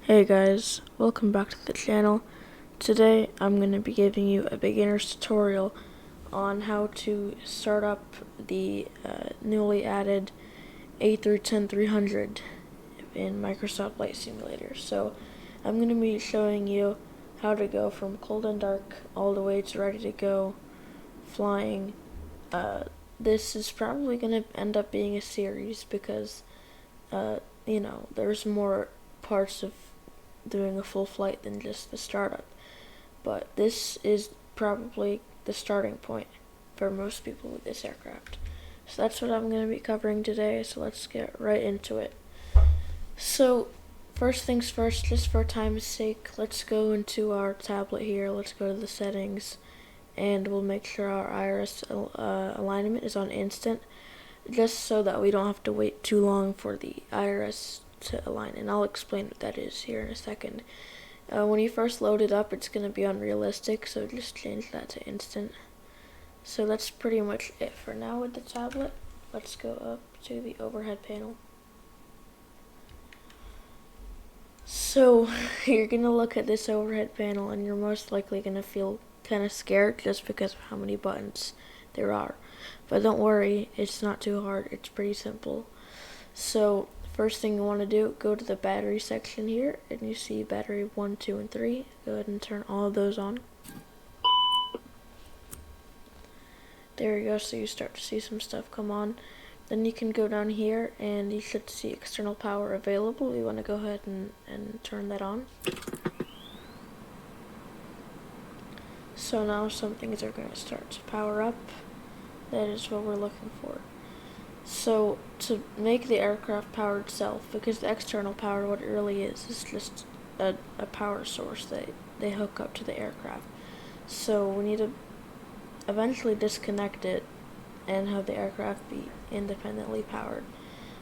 Hey guys, welcome back to the channel. Today I'm going to be giving you a beginner's tutorial on how to start up the newly added A310-300 in Microsoft Flight Simulator. So I'm going to be showing you how to go from cold and dark all the way to ready to go flying. This is probably going to end up being a series because there's more parts of doing a full flight than just the startup. But this is probably the starting point for most people with this aircraft. So that's what I'm going to be covering today, so let's get right into it. So first things first, just for time's sake, let's go into our tablet here, let's go to the settings, and we'll make sure our iris alignment is on instant, just so that we don't have to wait too long for the iris to align, and I'll explain what that is here in a second. When you first load it up, it's going to be unrealistic, so just change that to instant. So that's pretty much it for now with the tablet. Let's go up to the overhead panel. So you're going to look at this overhead panel and you're most likely going to feel kind of scared just because of how many buttons there are. But don't worry, it's not too hard, it's pretty simple. So first thing you want to do, go to the battery section here, and you see battery 1, 2, and 3. Go ahead and turn all of those on. There you go, so you start to see some stuff come on. Then you can go down here, and you should see external power available. You want to go ahead and turn that on. So now some things are going to start to power up. That is what we're looking for. So to make the aircraft power itself, because the external power, what it really is just a power source that they hook up to the aircraft. So we need to eventually disconnect it and have the aircraft be independently powered.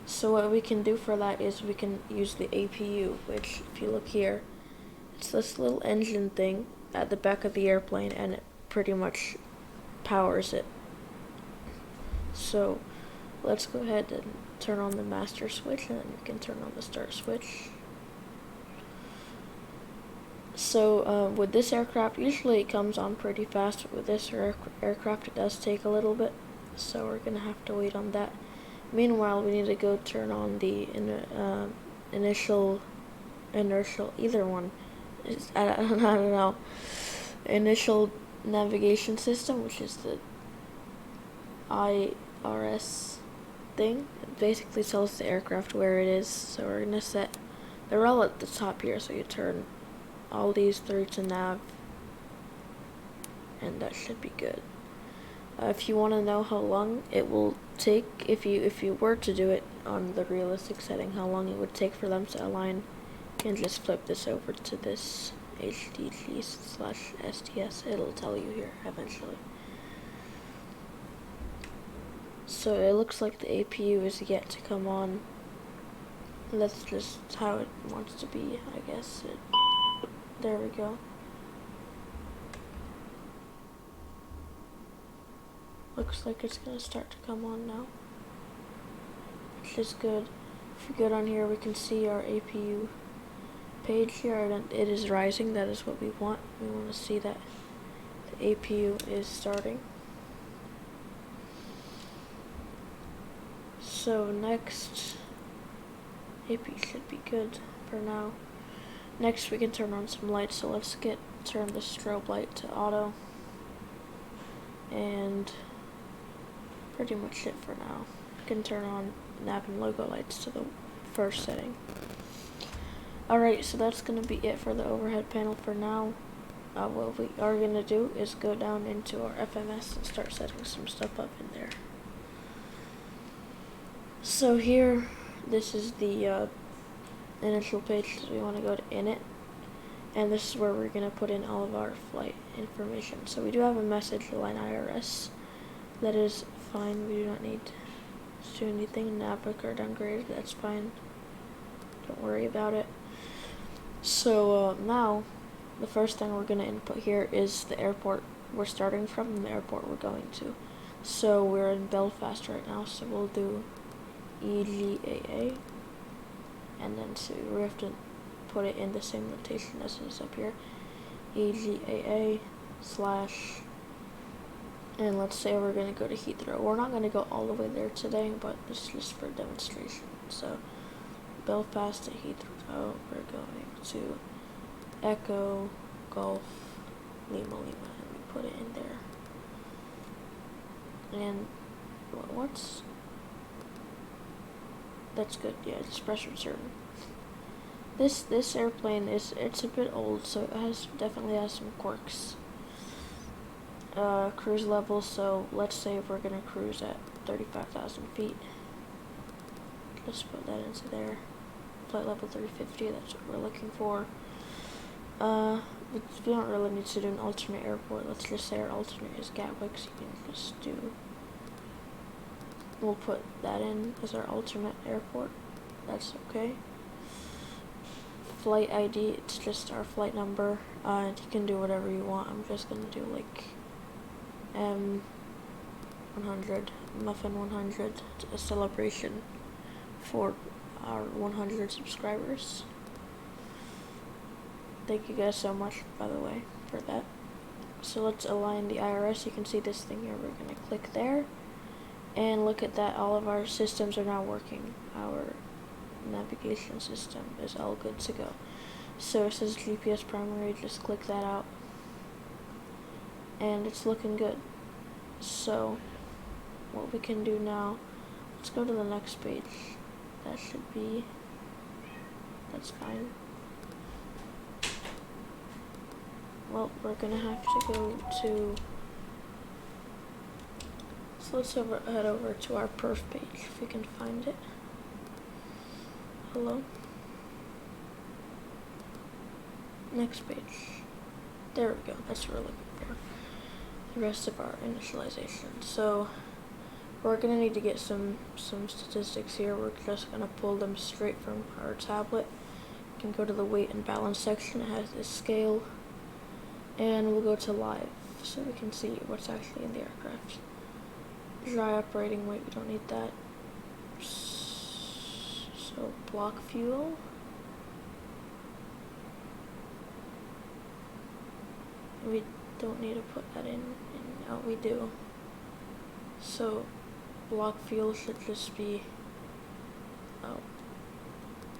So what we can do for that is we can use the APU, which if you look here, it's this little engine thing at the back of the airplane, and it pretty much powers it. So let's go ahead and turn on the master switch, and then you can turn on the start switch. So with this aircraft, usually it comes on pretty fast, but with this aircraft it does take a little bit, so we're going to have to wait on that. Meanwhile, we need to go turn on the inertial, either one, I don't know, initial navigation system, which is the IRS thing. It basically tells the aircraft where it is, so we're going to set, they're all at the top here, so you turn all these through to nav, and that should be good. If you want to know how long it will take, if you were to do it on the realistic setting, how long it would take for them to align, you can just flip this over to this HDG/STS. It'll tell you here eventually. So it looks like the APU is yet to come on. That's just how it wants to be, I guess. There we go. Looks like it's going to start to come on now, which is good. If you go down here, we can see our APU page here, and it is rising. That is what we want. We want to see that the APU is starting. So next, APU should be good for now. Next we can turn on some lights, so let's turn the strobe light to auto, and pretty much it for now. We can turn on nav and logo lights to the first setting. Alright, so that's going to be it for the overhead panel for now. What we are going to do is go down into our FMS and start setting some stuff up in there. So here, this is the initial page, so we want to go to init, and this is where we're going to put in all of our flight information. So we do have a message align IRS. That is fine, we do not need to do anything. Navbook or downgrade, that's fine, don't worry about it. So now the first thing we're going to input here is the airport we're starting from and the airport we're going to. So we're in Belfast right now, so we'll do EGAA, and then so we have to put it in the same notation as it is up here. EGAA / and let's say we're going to go to Heathrow. We're not going to go all the way there today, but this is just for demonstration. So Belfast to Heathrow, we're going to Echo Golf Lima Lima, and we put it in there. And what's that's good. Yeah, just press return. This airplane it's a bit old, so it definitely has some quirks. Cruise level, so let's say if we're gonna cruise at 35,000 feet. Let's put that into there. Flight level 350, that's what we're looking for. We don't really need to do an alternate airport. Let's just say our alternate is Gatwick, so you can just do. We'll put that in as our alternate airport. That's okay. Flight ID, it's just our flight number. You can do whatever you want. I'm just gonna do like M100, Muffin 100, a celebration for our 100 subscribers. Thank you guys so much, by the way, for that. So let's align the IRS. You can see this thing here. We're going to click there. And look at that. All of our systems are now working. Our navigation system is all good to go. So it says GPS primary. Just click that out. And it's looking good. So what we can do now, let's go to the next page. That should be, that's fine. Well, we're gonna have to go to, so let's head over to our perf page if we can find it. Hello? Next page. There we go, that's what we're looking for. The rest of our initialization. So we're gonna need to get some statistics here. We're just gonna pull them straight from our tablet. You can go to the weight and balance section. It has this scale. And we'll go to live so we can see what's actually in the aircraft. Dry operating weight, we don't need that. So block fuel. We don't need to put that in. Oh, we do. So block fuel should just be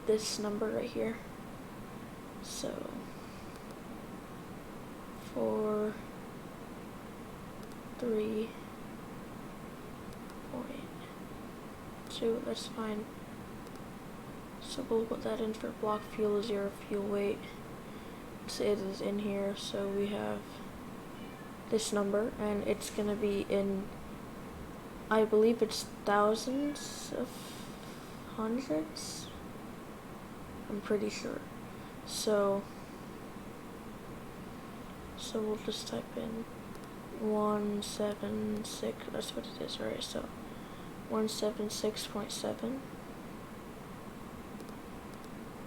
this number right here. So 4.3.2, that's fine. So we'll put that in for block fuel 0 fuel weight. Say it is in here, so we have this number, and it's gonna be in, I believe it's thousands of hundreds. I'm pretty sure. So we'll just type in 176, that's what it is, right? So 176.7.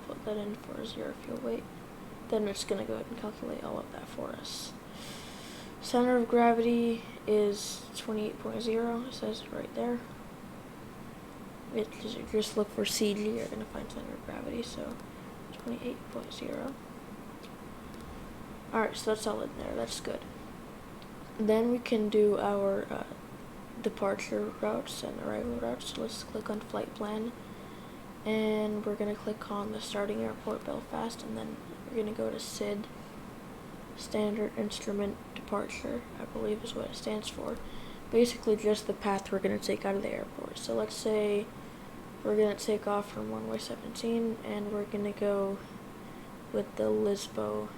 Put that in for 0 fuel weight. Then it's going to go ahead and calculate all of that for us. Center of gravity is 28.0, it says right there. Just look for CG, you're going to find center of gravity, so 28.0. Alright, so that's all in there, that's good. Then we can do our departure routes and arrival routes. So let's click on flight plan, and we're going to click on the starting airport, Belfast, and then we're going to go to SID, Standard Instrument Departure, I believe is what it stands for. Basically just the path we're going to take out of the airport. So let's say we're going to take off from runway 17, and we're going to go with the Lisbo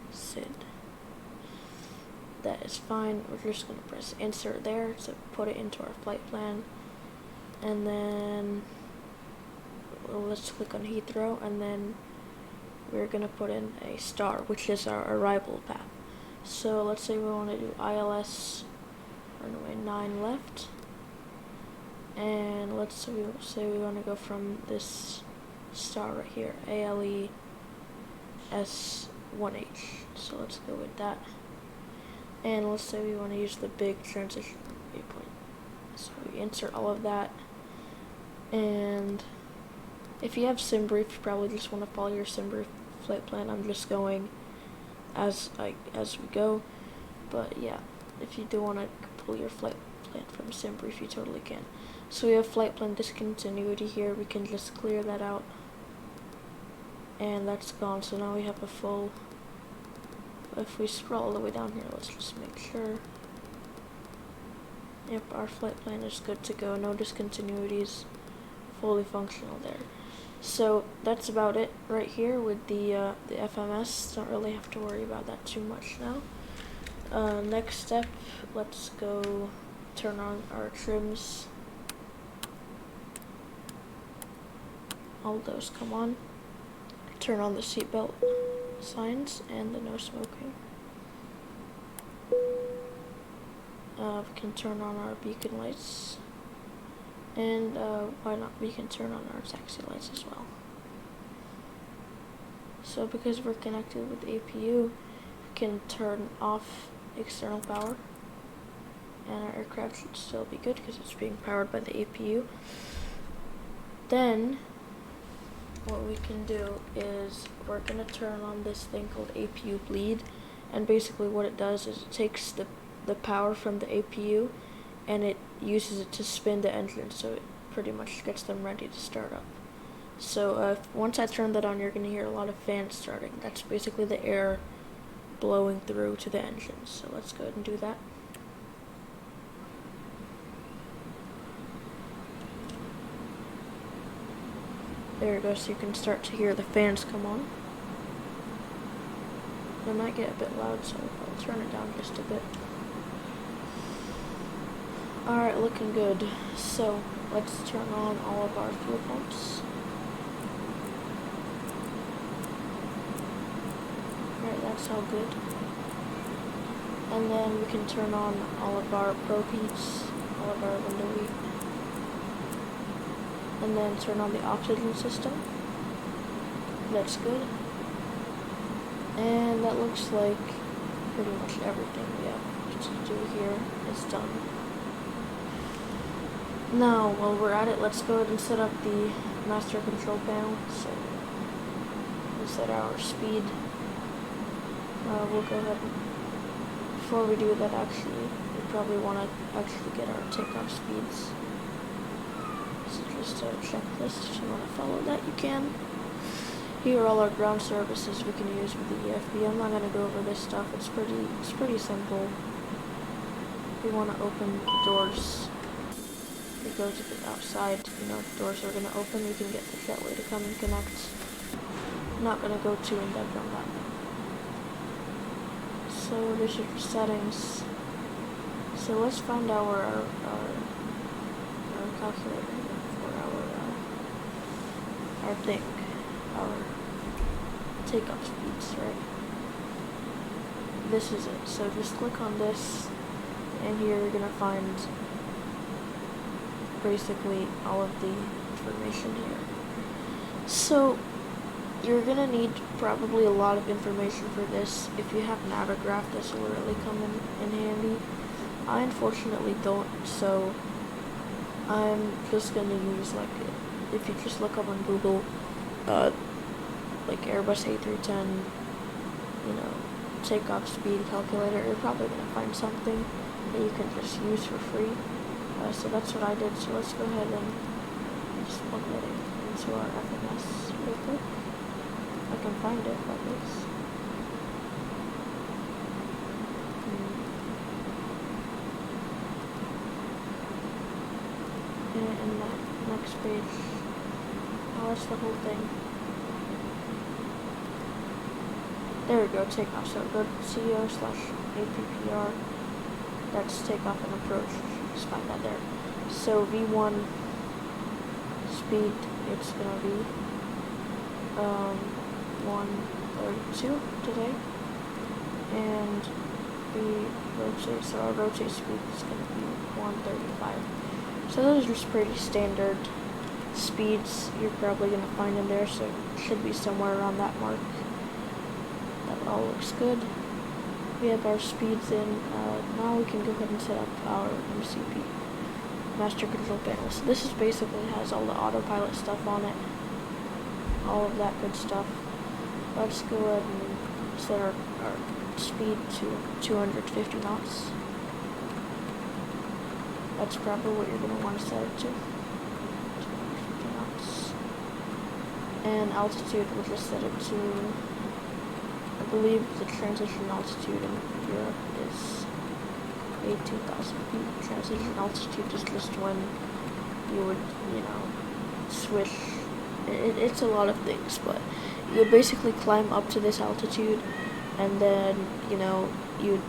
SID. That is fine. We're just going to press insert there to put it into our flight plan, and then let's click on Heathrow, and then we're going to put in a star, which is our arrival path. So let's say we want to do ILS runway 9 left, and let's say we want to go from this star right here, ALE S1H. So let's go with that. And let's say we want to use the big transition waypoint. So we insert all of that. And if you have SimBrief, you probably just want to follow your SimBrief flight plan. I'm just going as we go. But yeah, if you do want to pull your flight plan from SimBrief, you totally can. So we have flight plan discontinuity here. We can just clear that out, and that's gone. So now we have a full. If we scroll all the way down here, let's just make sure. Yep, our flight plan is good to go. No discontinuities. Fully functional there. So that's about it right here with the FMS. Don't really have to worry about that too much now. Next step, let's go turn on our trims. All those come on. Turn on the seatbelt signs and the no smoking. We can turn on our beacon lights, and why not, we can turn on our taxi lights as well. So because we're connected with the APU, we can turn off external power, and our aircraft should still be good because it's being powered by the APU. Then what we can do is we're going to turn on this thing called APU bleed, and basically what it does is it takes the power from the APU and it uses it to spin the engine, so it pretty much gets them ready to start up. So once I turn that on, you're going to hear a lot of fans starting. That's basically the air blowing through to the engines. So let's go ahead and do that. There we go, so you can start to hear the fans come on. It might get a bit loud, so I'll turn it down just a bit. Alright, looking good. So let's turn on all of our fuel pumps. Alright, that's all good. And then we can turn on all of our probe heats, all of our window heat. And then turn on the oxygen system. That's good. And that looks like pretty much everything we have to do here is done. Now, while we're at it, let's go ahead and set up the master control panel. So we'll set our speed. We'll go ahead and, before we do that, actually, we probably want to actually get our takeoff speeds. So just a checklist, if you want to follow that, you can. Here are all our ground services we can use with the EFB. I'm not going to go over this stuff. It's pretty simple. We want to open the doors. We go to the outside, the doors are going to open. We can get the jetway to come and connect. I'm not going to go too in depth on that. So this is your settings. So let's find out where our calculator for our takeoff speeds, right? This is it. So just click on this, and here you're gonna find basically all of the information here. So you're gonna need probably a lot of information for this. If you have Navigraph, this will really come in handy. I unfortunately don't, so I'm just gonna use, like, if you just look up on Google, like Airbus A310, takeoff speed calculator, you're probably gonna find something that you can just use for free. So that's what I did. So let's go ahead and just plug that into our FMS real quick. I can find it, at least. And that next page, that's the whole thing. There we go, takeoff. So go to CO/APPR. That's takeoff and approach. Just find that there. So V1 speed, it's gonna be 132 today, and the rotate. So our rotate speed is gonna be 135. So those are just pretty standard speeds you're probably going to find in there, so it should be somewhere around that mark. That all looks good. We have our speeds in. Now we can go ahead and set up our MCP, Master Control Panel. So this is basically has all the autopilot stuff on it, all of that good stuff. let's go ahead and set our speed to 250 knots. That's probably what you're going to want to set it to. 250 knots. And altitude, we'll just set it to, I believe the transition altitude in Europe is 18,000 feet. Transition altitude is just when you would, switch. It's a lot of things, but you would basically climb up to this altitude, and then, you'd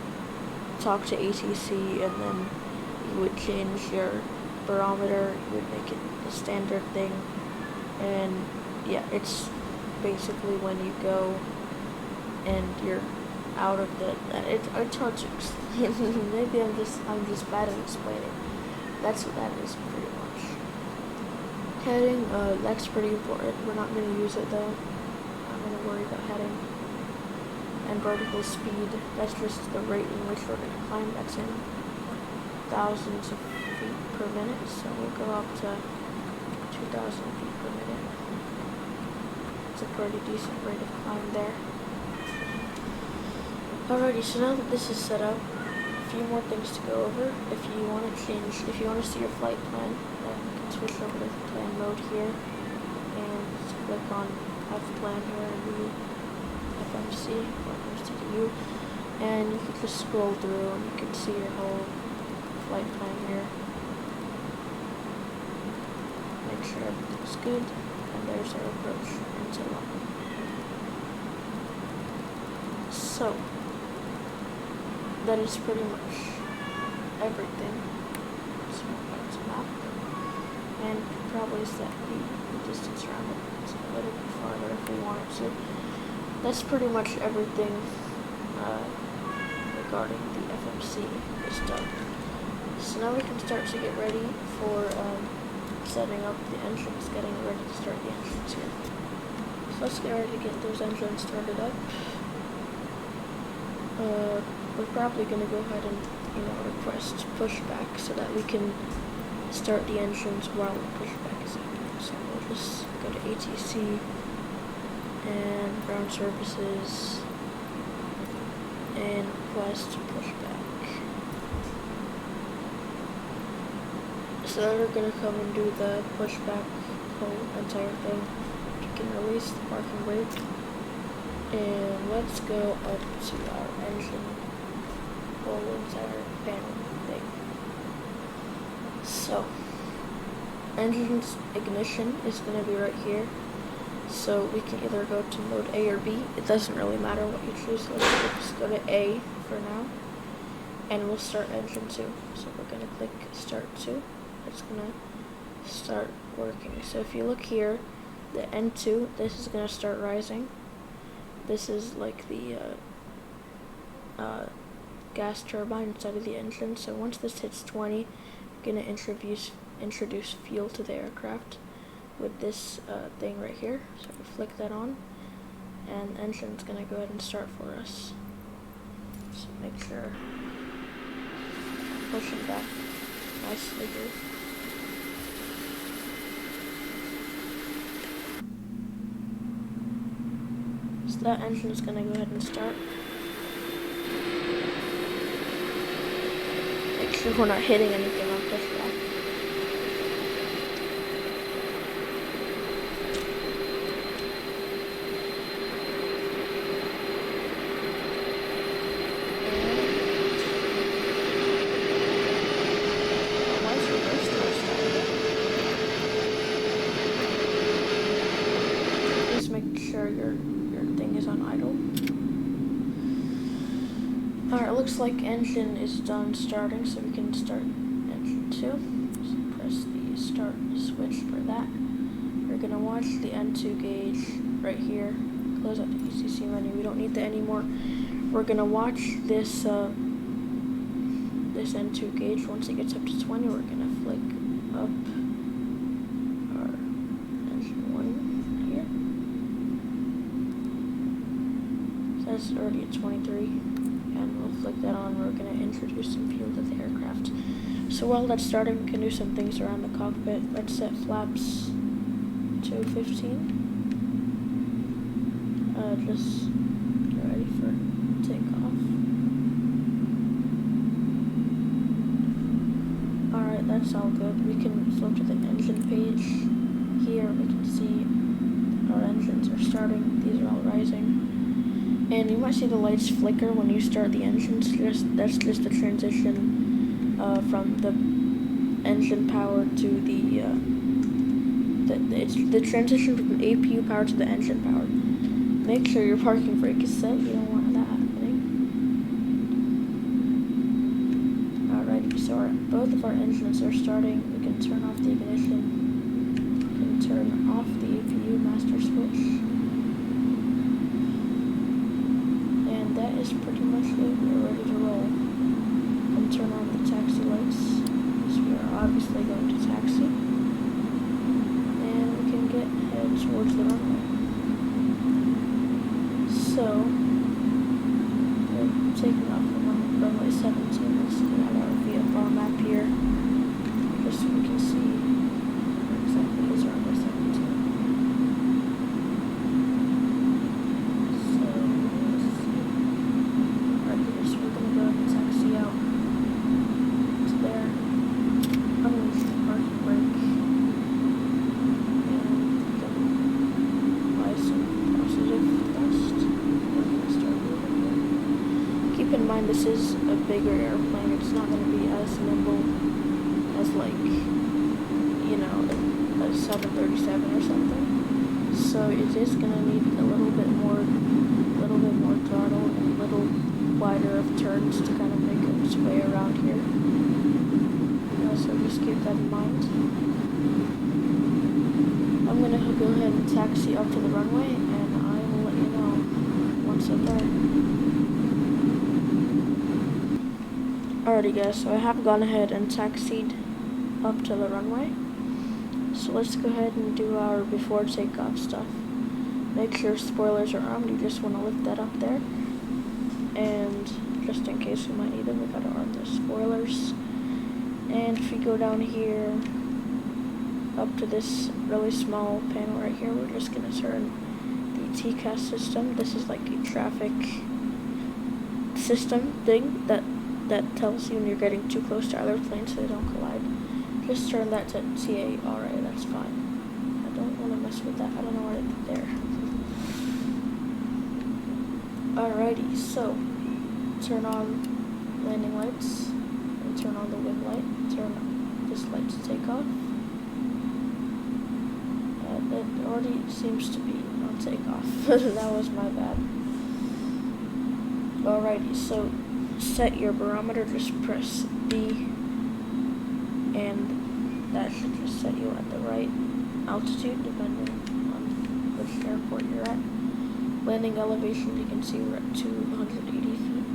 talk to ATC, and then you would change your barometer, you would make it the standard thing, and yeah, it's basically when you go and you're out of the, it's hard to explain. Maybe I'm just bad at explaining. That's what that is pretty much. Heading, that's pretty important. We're not going to use it though. I'm going to worry about heading. And vertical speed, that's just the rate in which we're going to climb. That's in thousands of feet per minute, so we'll go up to 2,000 feet per minute. It's a pretty decent rate of climb there. Alrighty, so now that this is set up, a few more things to go over. If you want to see your flight plan, then you can switch over to the plan mode here, and click on F plan here in the FMC, or FMCDU, and you can just scroll through and you can see your whole flight plan here. Make sure everything's good, and there's our approach into London. So, that is pretty much everything. So that's a map, and probably set the distance around it a little bit farther if we wanted to. That's pretty much everything regarding the FMC is done. So now we can start to get ready for setting up the engines, getting ready to start the engines here. So let's get ready to get those engines started up. We're probably going to go ahead and, request pushback so that we can start the engines while the pushback is active. So we'll just go to ATC and ground services and request pushback. So then we're going to come and do the pushback whole entire thing. You can release the parking brake. And let's go up to our engine whole entire panel thing. So, engine's ignition is going to be right here. So we can either go to mode A or B. It doesn't really matter what you choose. So let's just go to A for now. And we'll start engine 2. So we're going to click start 2. It's going to start working. So if you look here, the N2, this is going to start rising. This is like the gas turbine inside of the engine. So once this hits 20, we're going to introduce fuel to the aircraft with this thing right here. So we flick that on, and the engine's going to go ahead and start for us. So make sure pushing back nicely here. So that engine is going to go ahead and start. Make sure we're not hitting anything on pushback. Just make sure your thing is on idle. Alright, looks like engine is done starting, so we can start engine 2. So press the start switch for that. We're going to watch the N2 gauge right here. Close out the ECC menu. We don't need that anymore. We're going to watch this this N2 gauge. Once it gets up to 20, we're going to flick up our engine 1 here. So that's already at 23. And we'll flick that on. We're going to introduce some fuel to the aircraft. So while that's starting, we can do some things around the cockpit. Let's set flaps to 15. just get ready for takeoff. Alright, that's all good. We can flip to the engine page. Here we can see our engines are starting. These are all rising. And you might see the lights flicker when you start the engines. That's just the transition from the engine power to it's the transition from APU power to the engine power. Make sure your parking brake is set. You don't want that happening. Alright, so both of our engines are starting. We can turn off the ignition. We can turn off the APU master switch. And that is pretty much it. We're ready to roll. We can turn on the taxi lights. So we are obviously going to taxi. And we can head towards the runway. So, we're taking off from runway 17. Let's go at our VFR map here, just so we can see where exactly is runway 17. So, let's see. Right here, so we're going to go ahead and taxi out to there. I'm going to use the parking brake and apply some positive thrust. Keep in mind this is a bigger airplane. It's not going to be as nimble as like, you know, a 737 or something. So it is going to need a little bit more throttle and a little wider of turns to kind of make its way around here. So just keep that in mind. I'm going to go ahead and taxi up to the runway, and I will let you know once I'm there. Alrighty guys, so I have gone ahead and taxied up to the runway. So let's go ahead and do our before takeoff stuff. Make sure spoilers are armed. You just want to lift that up there. And just in case we might need them, we gotta arm the spoilers. And if we go down here up to this really small panel right here, we're just gonna turn the TCAS system. This is like a traffic system thing that tells you when you're getting too close to other planes so they don't collide. Just turn that to TA. Alright, that's fine. I don't want to mess with that. I don't know what I did there. Alrighty, so turn on landing lights and turn on the wing light. Turn this light to take off. It already seems to be on takeoff. That was my bad. Alrighty, so set your barometer, just press B, and that should just set you at the right altitude depending on which airport you're at. Landing elevation, you can see we're at 280 feet.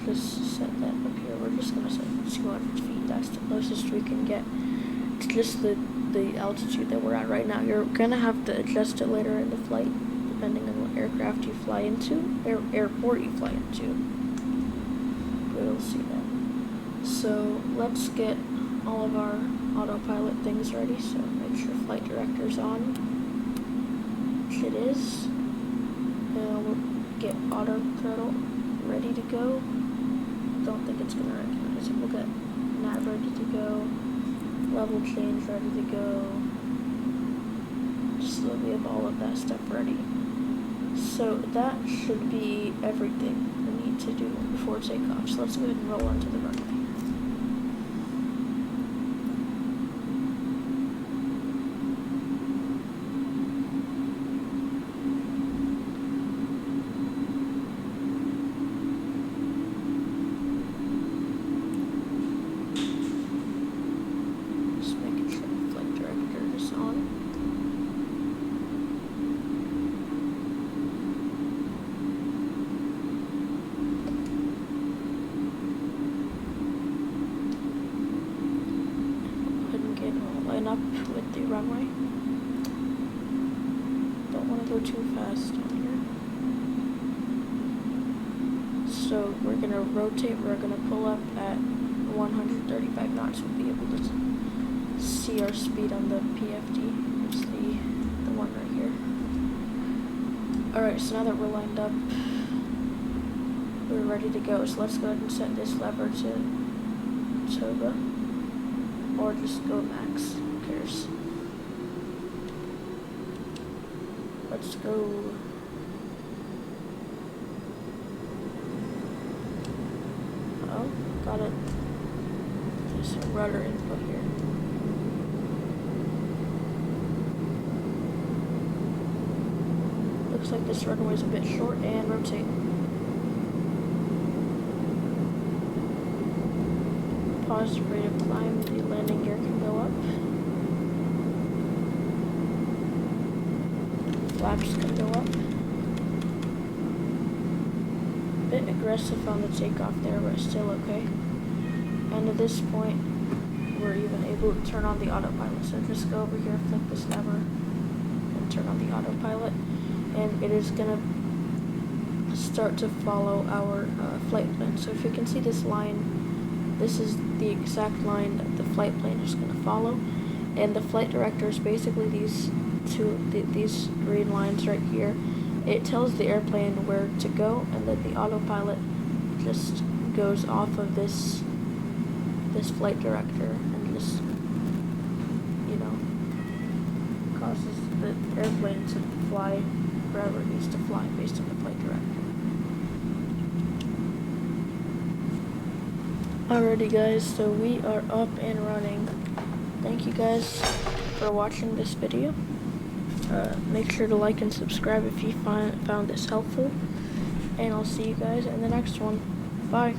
Just set that up here. We're just going to set 200 feet. That's the closest we can get. It's just the altitude that we're at right now. You're going to have to adjust it later in the flight depending on what aircraft you fly into, airport you fly into. We'll see that. So let's get all of our autopilot things ready. So make sure flight director's on, which it is. We'll get auto throttle ready to go. Don't think it's gonna recognize it. We'll get nav ready to go. Level change ready to go. Just so we have all of that stuff ready. So that should be everything we need to do before takeoff. So let's go ahead and roll onto the runway. Just making sure the flight director is on. Up with the runway. Don't want to go too fast on here. So we're going to rotate, we're going to pull up at 135 knots. We'll be able to see our speed on the PFD. It's the one right here. Alright, so now that we're lined up, we're ready to go. So let's go ahead and set this lever to turbo, or just go max, who cares. Let's go. Oh, got it. There's a rudder input here. Looks like this runway is a bit short, and rotate. Pause, rate of climb, the landing gear can go up. Flaps can go up. Bit aggressive on the takeoff there, but still okay. And at this point, we're even able to turn on the autopilot. So just go over here, flick this lever, and turn on the autopilot. And it is gonna start to follow our flight plan. So if you can see this line, this is the exact line that the flight plan is gonna follow. And the flight director is basically these green lines right here. It tells the airplane where to go, and then the autopilot just goes off of this flight director and just, you know, causes the airplane to fly wherever it needs to fly based on the flight director. Alrighty guys, so we are up and running. Thank you guys for watching this video. Make sure to like and subscribe if you found this helpful, and I'll see you guys in the next one. Bye.